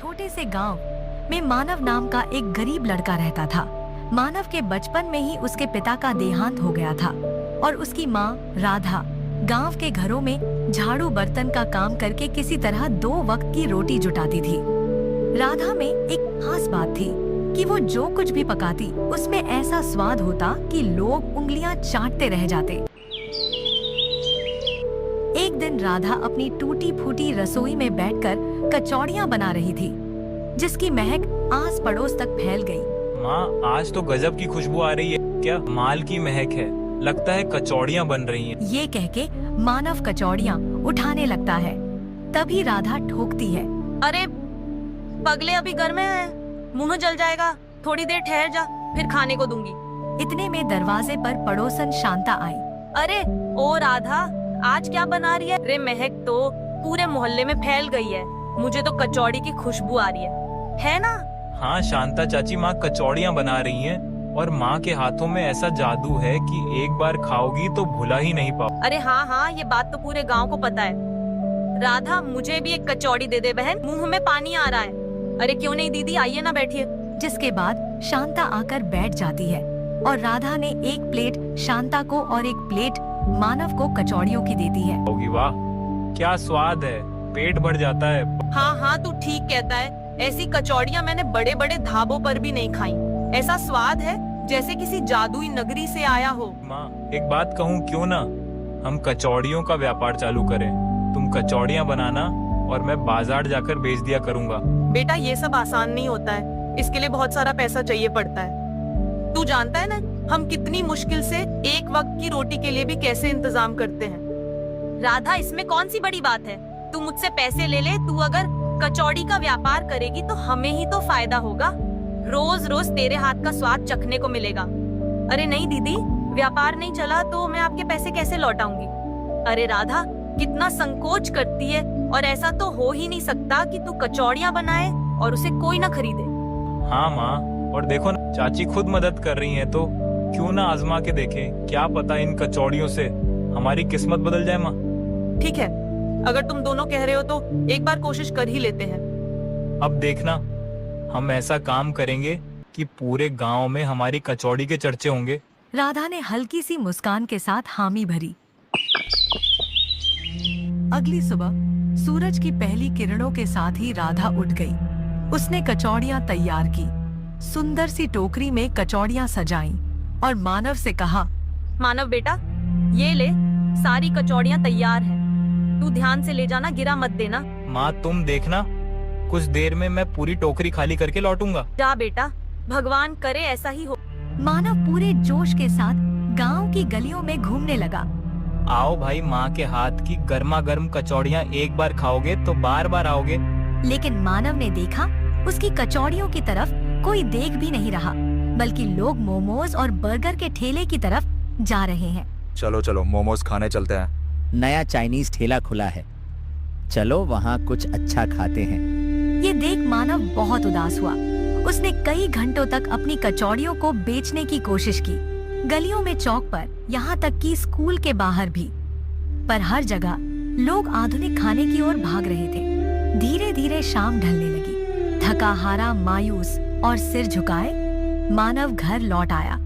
छोटे से गांव में मानव नाम का एक गरीब लड़का रहता था। मानव के बचपन में ही उसके पिता का देहांत हो गया था और उसकी माँ राधा गांव के घरों में झाड़ू बर्तन का काम करके किसी तरह 2 वक्त की रोटी जुटाती थी। राधा में एक खास बात थी कि वो जो कुछ भी पकाती उसमें ऐसा स्वाद होता कि लोग उंगलियां चाटते रह जाते। एक दिन राधा अपनी टूटी फूटी रसोई में बैठकर कचौड़ियां बना रही थी, जिसकी महक आस पड़ोस तक फैल गई। माँ, आज तो गजब की खुशबू आ रही है। क्या माल की महक है, लगता है कचौड़ियाँ बन रही हैं। ये कह के मानव कचौड़ियाँ उठाने लगता है। तभी राधा ठोकती है, अरे पगले, अभी घर में है, मुंह जल जाएगा, थोड़ी देर ठहर जा, फिर खाने को दूंगी। इतने में दरवाजे पर पड़ोसन शांता आई। अरे ओ राधा, आज क्या बना रही है? अरे महक तो पूरे मोहल्ले में फैल गई है, मुझे तो कचौड़ी की खुशबू आ रही है ना? हाँ शांता चाची, माँ कचौड़ियाँ बना रही हैं और माँ के हाथों में ऐसा जादू है कि एक बार खाओगी तो भुला ही नहीं पाओ। अरे हाँ, ये बात तो पूरे गांव को पता है। राधा, मुझे भी एक कचौड़ी दे दे बहन, मुंह में पानी आ रहा है। अरे क्यों नहीं दीदी, आइए ना, बैठिए। जिसके बाद शांता आकर बैठ जाती है और राधा ने एक प्लेट शांता को और एक प्लेट मानव को कचौड़ियों की देती है। होगी, वाह क्या स्वाद है, पेट भर जाता है। हाँ, तू ठीक कहता है। ऐसी कचौड़ियाँ मैंने बड़े बड़े ढाबों पर भी नहीं खाई। ऐसा स्वाद है जैसे किसी जादुई नगरी से आया हो। माँ, एक बात कहूँ, क्यों ना हम कचौड़ियों का व्यापार चालू करें? तुम कचौड़ियाँ बनाना और मैं बाजार जाकर बेच दिया करूँगा। बेटा, ये सब आसान नहीं होता है, इसके लिए बहुत सारा पैसा चाहिए पड़ता है। तू जानता है ना हम कितनी मुश्किल से एक वक्त की रोटी के लिए भी कैसे इंतजाम करते हैं। राधा, इसमें कौन सी बड़ी बात है? तू मुझसे पैसे ले ले, तू अगर कचौड़ी का व्यापार करेगी तो हमें ही तो फायदा होगा। रोज रोज तेरे हाथ का स्वाद चखने को मिलेगा। अरे नहीं दीदी, व्यापार नहीं चला तो मैं आपके पैसे कैसे लौटाऊंगी? अरे राधा, कितना संकोच करती है, और ऐसा तो हो ही नहीं सकता कि तू कचौड़ियाँ बनाए और उसे कोई ना खरीदे। हाँ माँ, और देखो ना चाची खुद मदद कर रही हैं, तो क्यों ना आजमा के देखें, क्या पता इन कचौड़ियों से हमारी किस्मत बदल जाए। माँ ठीक है, अगर तुम दोनों कह रहे हो तो एक बार कोशिश कर ही लेते हैं। अब देखना, हम ऐसा काम करेंगे कि पूरे गांव में हमारी कचौड़ी के चर्चे होंगे। राधा ने हल्की सी मुस्कान के साथ हामी भरी। अगली सुबह सूरज की पहली किरणों के साथ ही राधा उठ गई। उसने कचौड़ियाँ तैयार की, सुंदर सी टोकरी में कचौड़ियाँ सजाईं और मानव से कहा, मानव बेटा, ये ले, सारी कचौड़ियाँ तैयार हैं। तू ध्यान से ले जाना, गिरा मत देना। माँ तुम देखना, कुछ देर में मैं पूरी टोकरी खाली करके लौटूंगा। जा बेटा, भगवान करे ऐसा ही हो। मानव पूरे जोश के साथ गांव की गलियों में घूमने लगा। आओ भाई, माँ के हाथ की गर्मा गर्म कचौड़ियाँ एक बार खाओगे तो बार बार आओगे। लेकिन मानव ने देखा उसकी कचौड़ियों की तरफ कोई देख भी नहीं रहा, बल्कि लोग मोमोज और बर्गर के ठेले की तरफ जा रहे हैं। चलो चलो मोमोज खाने चलते हैं। नया चाइनीज ठेला खुला है, चलो वहाँ कुछ अच्छा खाते हैं। ये देख मानव बहुत उदास हुआ। उसने कई घंटों तक अपनी कचौड़ियों को बेचने की कोशिश की, गलियों में, चौक पर, यहाँ तक कि स्कूल के बाहर भी। पर हर जगह लोग आधुनिक खाने की ओर भाग रहे थे। धीरे धीरे शाम ढलने लगी। थका हारा, मायूस और सिर झुकाए मानव घर लौट आया।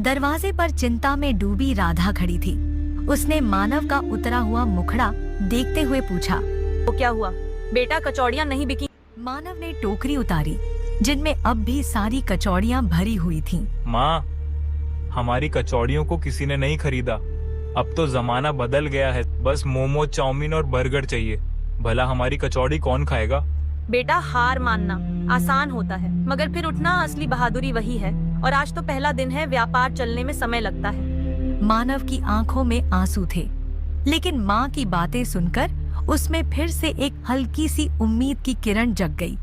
दरवाजे पर चिंता में डूबी राधा खड़ी थी। उसने मानव का उतरा हुआ मुखड़ा देखते हुए पूछा, तो क्या हुआ बेटा, कचौड़ियाँ नहीं बिकी? मानव ने टोकरी उतारी, जिनमें अब भी सारी कचौड़ियाँ भरी हुई थीं। माँ, हमारी कचौड़ियों को किसी ने नहीं खरीदा। अब तो जमाना बदल गया है, बस मोमो, चाउमीन और बर्गर चाहिए। भला हमारी कचौड़ी कौन खाएगा? बेटा, हार मानना आसान होता है, मगर फिर उठना असली बहादुरी वही है। और आज तो पहला दिन है, व्यापार चलने में समय लगता है। मानव की आंखों में आंसू थे, लेकिन माँ की बातें सुनकर उसमें फिर से एक हल्की सी उम्मीद की किरण जग गई।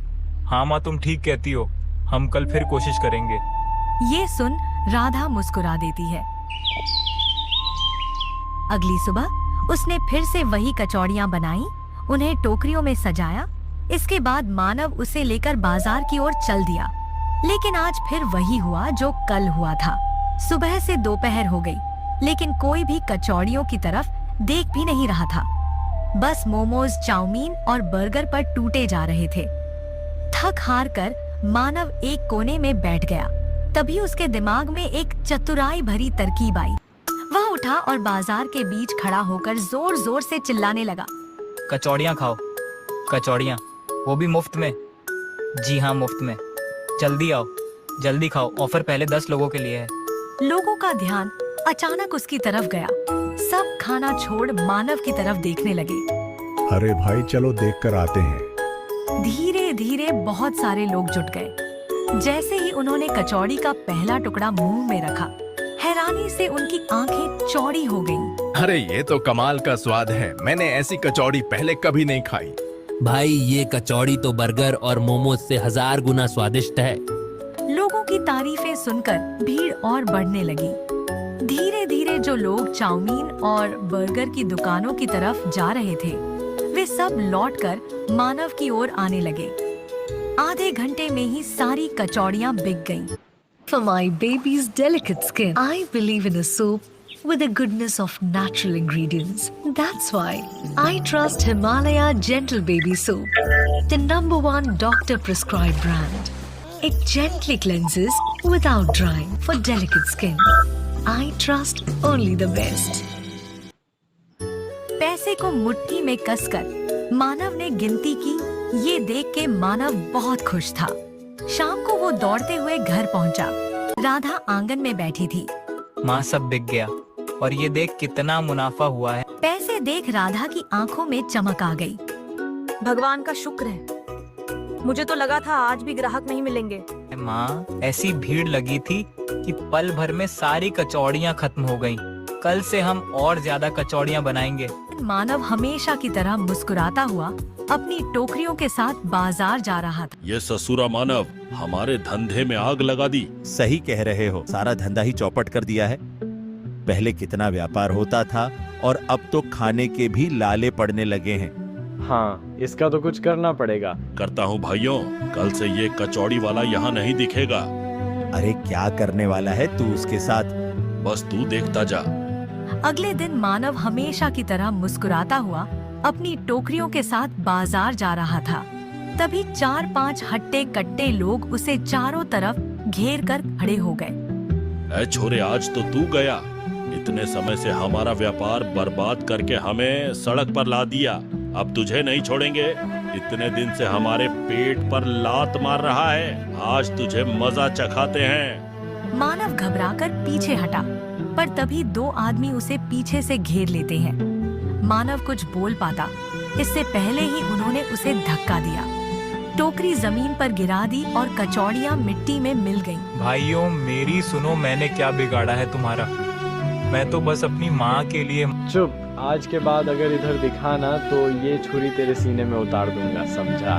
हाँ माँ, तुम ठीक कहती हो, हम कल फिर कोशिश करेंगे। ये सुन राधा मुस्कुरा देती है। अगली सुबह उसने फिर से वही कचौड़ियाँ बनाई, उन्हें टोकरियों में सजाया। इसके बाद मानव उसे लेकर बाजार की ओर चल दिया। लेकिन आज फिर वही हुआ जो कल हुआ था। सुबह से दोपहर हो गई, लेकिन कोई भी कचौड़ियों की तरफ देख भी नहीं रहा था। बस मोमोज, चाउमीन और बर्गर पर टूटे जा रहे थे। थक हार कर मानव एक कोने में बैठ गया। तभी उसके दिमाग में एक चतुराई भरी तरकीब आई। वह उठा और बाजार के बीच खड़ा होकर जोर जोर से चिल्लाने लगा। कचौड़ियाँ खाओ, कचौड़ियाँ, वो भी मुफ्त में। जी हाँ, मुफ्त में। जल्दी आओ, जल्दी खाओ, ऑफर पहले 10 लोगों के लिए है। लोगों का ध्यान अचानक उसकी तरफ गया। सब खाना छोड़ मानव की तरफ देखने लगे। अरे भाई चलो देख कर आते हैं। धीरे धीरे बहुत सारे लोग जुट गए। जैसे ही उन्होंने कचौड़ी का पहला टुकड़ा मुंह में रखा, हैरानी से उनकी आंखें चौड़ी हो गईं। अरे ये तो कमाल का स्वाद है, मैंने ऐसी कचौड़ी पहले कभी नहीं खाई। भाई ये कचौड़ी तो बर्गर और मोमोज से 1000 गुना स्वादिष्ट है। लोगों की तारीफें सुनकर भीड़ और बढ़ने लगी। धीरे धीरे जो लोग चाउमीन और बर्गर की दुकानों की तरफ जा रहे थे, वे सब लौटकर मानव की ओर आने लगे। आधे घंटे में ही सारी कचौड़ियां बिक गईं। For my baby's delicate skin, I believe in a soap with the goodness of natural ingredients. That's why I trust Himalaya Gentle Baby Soap, the #1 doctor-prescribed brand. It gently cleanses without drying for delicate skin. I trust only the best. पैसे को मुट्ठी में कसकर मानव ने गिनती की। ये देख के मानव बहुत खुश था। शाम को वो दौड़ते हुए घर पहुंचा। राधा आंगन में बैठी थी। माँ, सब बिक गया और ये देख कितना मुनाफा हुआ है। पैसे देख राधा की आंखों में चमक आ गई। भगवान का शुक्र है, मुझे तो लगा था आज भी ग्राहक नहीं मिलेंगे। माँ, ऐसी भीड़ लगी थी कि पल भर में सारी कचौड़ियाँ खत्म हो गईं। कल से हम और ज्यादा कचौड़ियाँ बनाएंगे। मानव हमेशा की तरह मुस्कुराता हुआ अपनी टोकरियों के साथ बाजार जा रहा था। ये ससुरा मानव हमारे धंधे में आग लगा दी। सही कह रहे हो, सारा धंधा ही चौपट कर दिया है। पहले कितना व्यापार होता था और अब तो खाने के भी लाले पड़ने लगे हैं। हाँ, इसका तो कुछ करना पड़ेगा। करता हूँ भाइयों, कल से ये कचौड़ी वाला यहाँ नहीं दिखेगा। अरे क्या करने वाला है तू उसके साथ? बस तू देखता जा। अगले दिन मानव हमेशा की तरह मुस्कुराता हुआ अपनी टोकरियों के साथ बाजार जा रहा था। तभी 4-5 हट्टे कट्टे लोग उसे चारों तरफ घेर कर खड़े हो गए। ऐ छोरे, आज तो तू गया। इतने समय से हमारा व्यापार बर्बाद करके हमें सड़क पर ला दिया। अब तुझे नहीं छोड़ेंगे। इतने दिन से हमारे पेट पर लात मार रहा है, आज तुझे मजा चखाते हैं। मानव घबराकर पीछे हटा, पर तभी 2 आदमी उसे पीछे से घेर लेते हैं। मानव कुछ बोल पाता, इससे पहले ही उन्होंने उसे धक्का दिया। टोकरी जमीन पर गिरा दी और कचौड़ियाँ मिट्टी में मिल गईं। भाइयों मेरी सुनो, मैंने क्या बिगाड़ा है तुम्हारा? मैं तो बस अपनी माँ के लिए। चुप, आज के बाद अगर इधर दिखा ना तो ये छुरी तेरे सीने में उतार दूंगा, समझा?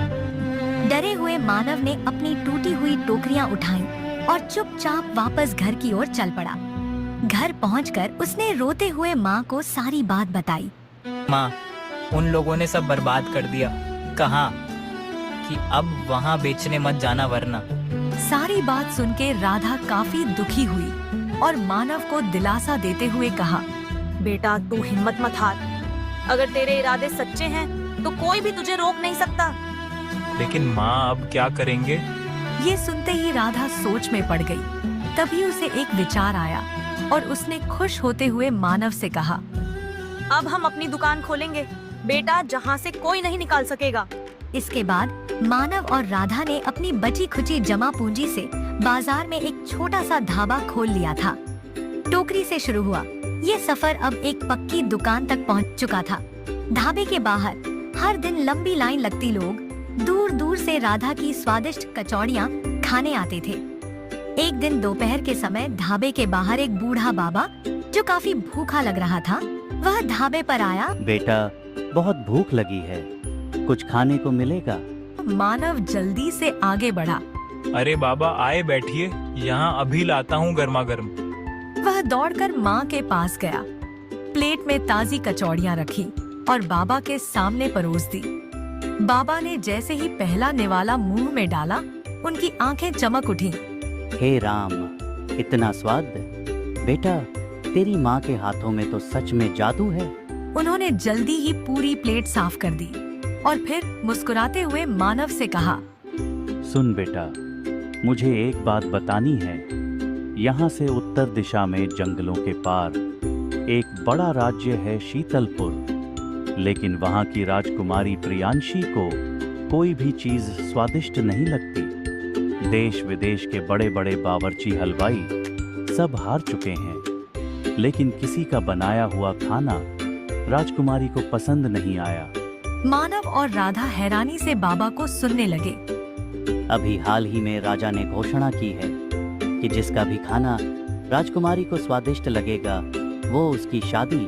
डरे हुए मानव ने अपनी टूटी हुई टोकरियाँ उठाईं और चुपचाप वापस घर की ओर चल पड़ा। घर पहुंचकर उसने रोते हुए माँ को सारी बात बताई। माँ, उन लोगों ने सब बर्बाद कर दिया। कहा कि अब वहाँ बेचने मत जाना वरना। सारी बात सुन के राधा काफी दुखी हुई और मानव को दिलासा देते हुए कहा, बेटा तू हिम्मत मत हार। अगर तेरे इरादे सच्चे हैं तो कोई भी तुझे रोक नहीं सकता। लेकिन माँ, अब क्या करेंगे? ये सुनते ही राधा सोच में पड़ गई। तभी उसे एक विचार आया और उसने खुश होते हुए मानव से कहा, अब हम अपनी दुकान खोलेंगे बेटा, जहाँ से कोई नहीं निकाल सकेगा। इसके बाद मानव और राधा ने अपनी बची खुची जमा पूंजी से बाजार में एक छोटा सा ढाबा खोल लिया था। टोकरी से शुरू हुआ ये सफर अब एक पक्की दुकान तक पहुंच चुका था। ढाबे के बाहर हर दिन लंबी लाइन लगती, लोग दूर दूर से राधा की स्वादिष्ट कचौड़ियाँ खाने आते थे। एक दिन दोपहर के समय ढाबे के बाहर एक बूढ़ा बाबा जो काफी भूखा लग रहा था, वह ढाबे पर आया। बेटा, बहुत भूख लगी है, कुछ खाने को मिलेगा? मानव जल्दी से आगे बढ़ा। अरे बाबा, आए बैठिए, यहाँ अभी लाता हूँ गर्मा गर्म। वह दौड़कर माँ के पास गया, प्लेट में ताजी कचौड़ियाँ रखी और बाबा के सामने परोस दी। बाबा ने जैसे ही पहला निवाला मुंह में डाला, उनकी आंखें चमक उठी। हे राम, इतना स्वाद! बेटा, तेरी माँ के हाथों में तो सच में जादू है। उन्होंने जल्दी ही पूरी प्लेट साफ कर दी और फिर मुस्कुराते हुए मानव से कहा, सुन बेटा, मुझे एक बात बतानी है। यहाँ से उत्तर दिशा में जंगलों के पार एक बड़ा राज्य है शीतलपुर, लेकिन वहाँ की राजकुमारी प्रियांशी को कोई भी चीज स्वादिष्ट नहीं लगती। देश विदेश के बड़े बड़े बावर्ची हलवाई सब हार चुके हैं, लेकिन किसी का बनाया हुआ खाना राजकुमारी को पसंद नहीं आया। मानव और राधा हैरानी से बाबा को सुनने लगे। अभी हाल ही में राजा ने घोषणा की है कि जिसका भी खाना राजकुमारी को स्वादिष्ट लगेगा वो उसकी शादी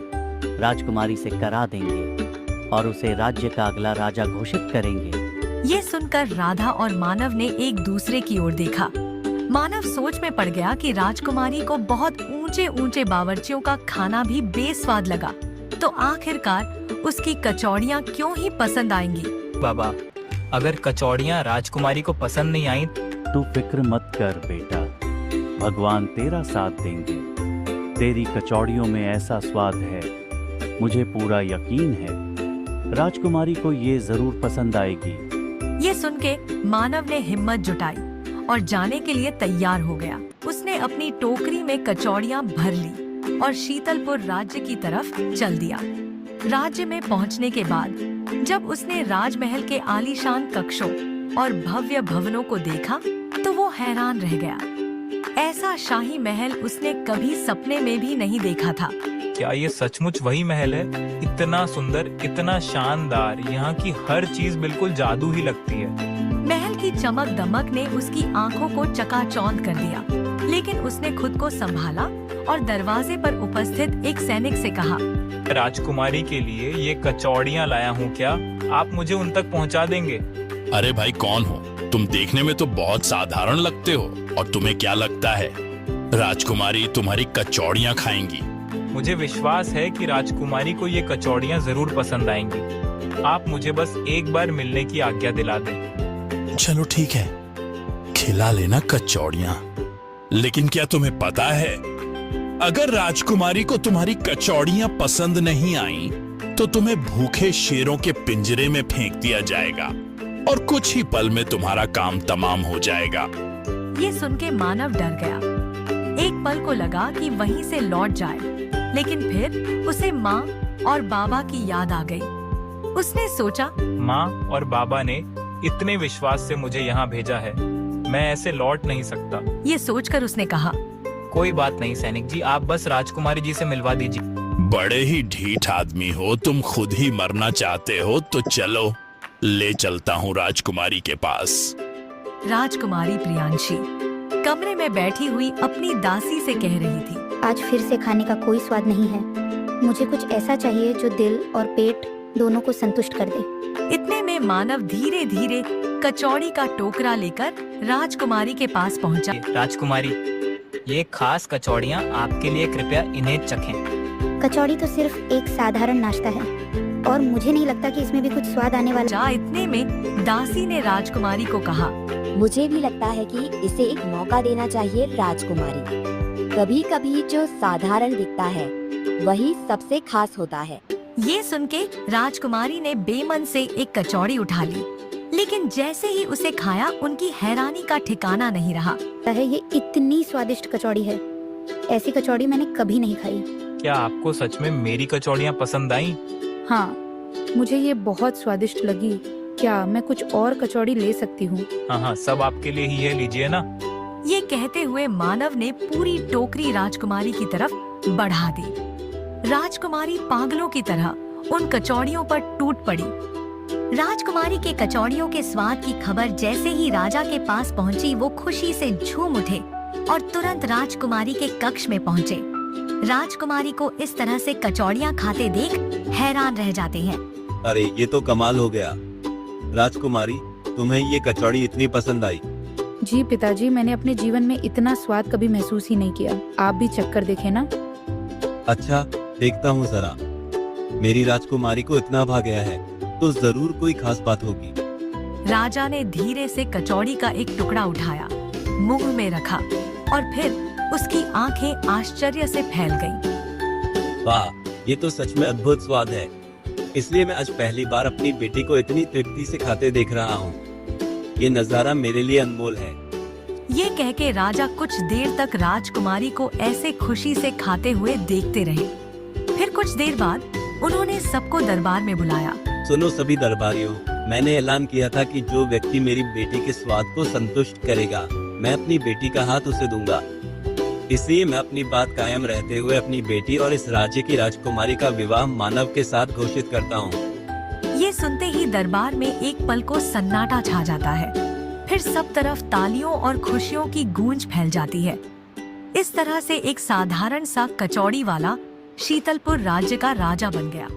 राजकुमारी से करा देंगे और उसे राज्य का अगला राजा घोषित करेंगे। ये सुनकर राधा और मानव ने एक दूसरे की ओर देखा। मानव सोच में पड़ गया कि राजकुमारी को बहुत ऊंचे ऊंचे बावर्चियों का खाना भी बेस्वाद लगा, तो आखिरकार उसकी कचौड़ियाँ क्यों ही पसंद आएंगी। बाबा, अगर कचौड़ियाँ राजकुमारी को पसंद नहीं आई तू फिक्र मत कर बेटा, भगवान तेरा साथ देंगे। तेरी कचौड़ियों में ऐसा स्वाद है, मुझे पूरा यकीन है राजकुमारी को ये जरूर पसंद आएगी। ये सुन के मानव ने हिम्मत जुटाई और जाने के लिए तैयार हो गया। उसने अपनी टोकरी में कचौड़ियाँ भर ली और शीतलपुर राज्य की तरफ चल दिया। राज्य में पहुंचने के बाद जब उसने राजमहल के आलीशान कक्षों और भव्य भवनों को देखा तो वो हैरान रह गया। ऐसा शाही महल उसने कभी सपने में भी नहीं देखा था। क्या ये सचमुच वही महल है? इतना सुंदर, इतना शानदार, यहाँ की हर चीज बिल्कुल जादू ही लगती है। महल की चमक दमक ने उसकी आंखों को चकाचौंध कर दिया, लेकिन उसने खुद को संभाला और दरवाजे पर उपस्थित एक सैनिक से कहा, राजकुमारी के लिए ये कचौड़ियाँ लाया हूँ, क्या आप मुझे उन तक पहुँचा देंगे? अरे भाई, कौन हो तुम? देखने में तो बहुत साधारण लगते हो, और तुम्हें क्या लगता है राजकुमारी तुम्हारी कचौड़ियाँ खाएंगी? मुझे विश्वास है कि राजकुमारी को ये कचौड़ियाँ जरूर पसंद आएंगी। आप मुझे बस एक बार मिलने की आज्ञा दिला दें। चलो ठीक है, खिला लेना कचौड़ियाँ। लेकिन क्या तुम्हें पता है, अगर राजकुमारी को तुम्हारी कचौड़ियाँ पसंद नहीं आई तो तुम्हें भूखे शेरों के पिंजरे में फेंक दिया जाएगा और कुछ ही पल में तुम्हारा काम तमाम हो जाएगा। ये सुन के मानव डर गया। एक पल को लगा कि वहीं से लौट जाए, लेकिन फिर उसे माँ और बाबा की याद आ गई। उसने सोचा, माँ और बाबा ने इतने विश्वास से मुझे यहाँ भेजा है, मैं ऐसे लौट नहीं सकता। ये सोचकर उसने कहा, कोई बात नहीं सैनिक जी, आप बस राजकुमारी जी से मिलवा दीजिए। बड़े ही ढीठ आदमी हो तुम, खुद ही मरना चाहते हो तो चलो ले चलता हूँ राजकुमारी के पास। राजकुमारी प्रियांशी कमरे में बैठी हुई अपनी दासी से कह रही थी, आज फिर से खाने का कोई स्वाद नहीं है। मुझे कुछ ऐसा चाहिए जो दिल और पेट दोनों को संतुष्ट कर दे। इतने में मानव धीरे धीरे कचौड़ी का टोकरा लेकर राजकुमारी के पास पहुंचा। राजकुमारी, ये खास कचौड़ियाँ आपके लिए, कृपया इन्हें चखें। कचौड़ी तो सिर्फ एक साधारण नाश्ता है और मुझे नहीं लगता कि इसमें भी कुछ स्वाद आने वाला। इतने में दासी ने राजकुमारी को कहा, मुझे भी लगता है कि इसे एक मौका देना चाहिए राजकुमारी। कभी कभी जो साधारण दिखता है वही सबसे खास होता है। ये सुन के राजकुमारी ने बेमन से एक कचौड़ी उठा ली, लेकिन जैसे ही उसे खाया उनकी हैरानी का ठिकाना नहीं रहा। ये इतनी स्वादिष्ट कचौड़ी है, ऐसी कचौड़ी मैंने कभी नहीं खाई। क्या आपको सच में मेरी कचौड़ियाँ पसंद आई? हाँ, मुझे ये बहुत स्वादिष्ट लगी। क्या मैं कुछ और कचौड़ी ले सकती हूँ? हाँ, सब आपके लिए ही है, लीजिए ना। ये कहते हुए मानव ने पूरी टोकरी राजकुमारी की तरफ बढ़ा दी। राजकुमारी पागलों की तरह उन कचौड़ियों पर टूट पड़ी। राजकुमारी के कचौड़ियों के स्वाद की खबर जैसे ही राजा के पास पहुंची, वो खुशी से झूम उठे और तुरंत राजकुमारी के कक्ष में पहुंचे। राजकुमारी को इस तरह से कचौड़ियाँ खाते देख हैरान रह जाते हैं। अरे ये तो कमाल हो गया। राजकुमारी, तुम्हें ये कचौड़ी इतनी पसंद आई? जी पिताजी, मैंने अपने जीवन में इतना स्वाद कभी महसूस ही नहीं किया। आप भी चक्कर देखें ना। अच्छा, देखता हूँ जरा। मेरी राजकुमारी को इतना भा गया है तो जरूर कोई खास बात होगी। राजा ने धीरे से कचौड़ी का एक टुकड़ा उठाया, मुंह में रखा और फिर उसकी आंखें आश्चर्य से फैल गईं। वाह, ये तो सच में अद्भुत स्वाद है। इसलिए मैं आज पहली बार अपनी बेटी को इतनी तृप्ति से खाते देख रहा हूँ। ये नज़ारा मेरे लिए अनमोल है। ये कह के राजा कुछ देर तक राजकुमारी को ऐसे खुशी से खाते हुए देखते रहे। फिर कुछ देर बाद उन्होंने सबको दरबार में बुलाया। सुनो सभी दरबारियों, मैंने ऐलान किया था कि जो व्यक्ति मेरी बेटी के स्वाद को संतुष्ट करेगा, मैं अपनी बेटी का हाथ उसे दूंगा। इसलिए मैं अपनी बात कायम रहते हुए अपनी बेटी और इस राज्य की राजकुमारी का विवाह मानव के साथ घोषित करता हूँ। ये सुनते ही दरबार में एक पल को सन्नाटा छा जाता है। फिर सब तरफ तालियों और खुशियों की गूंज फैल जाती है। इस तरह से एक साधारण सा कचौड़ी वाला शीतलपुर राज्य का राजा बन गया।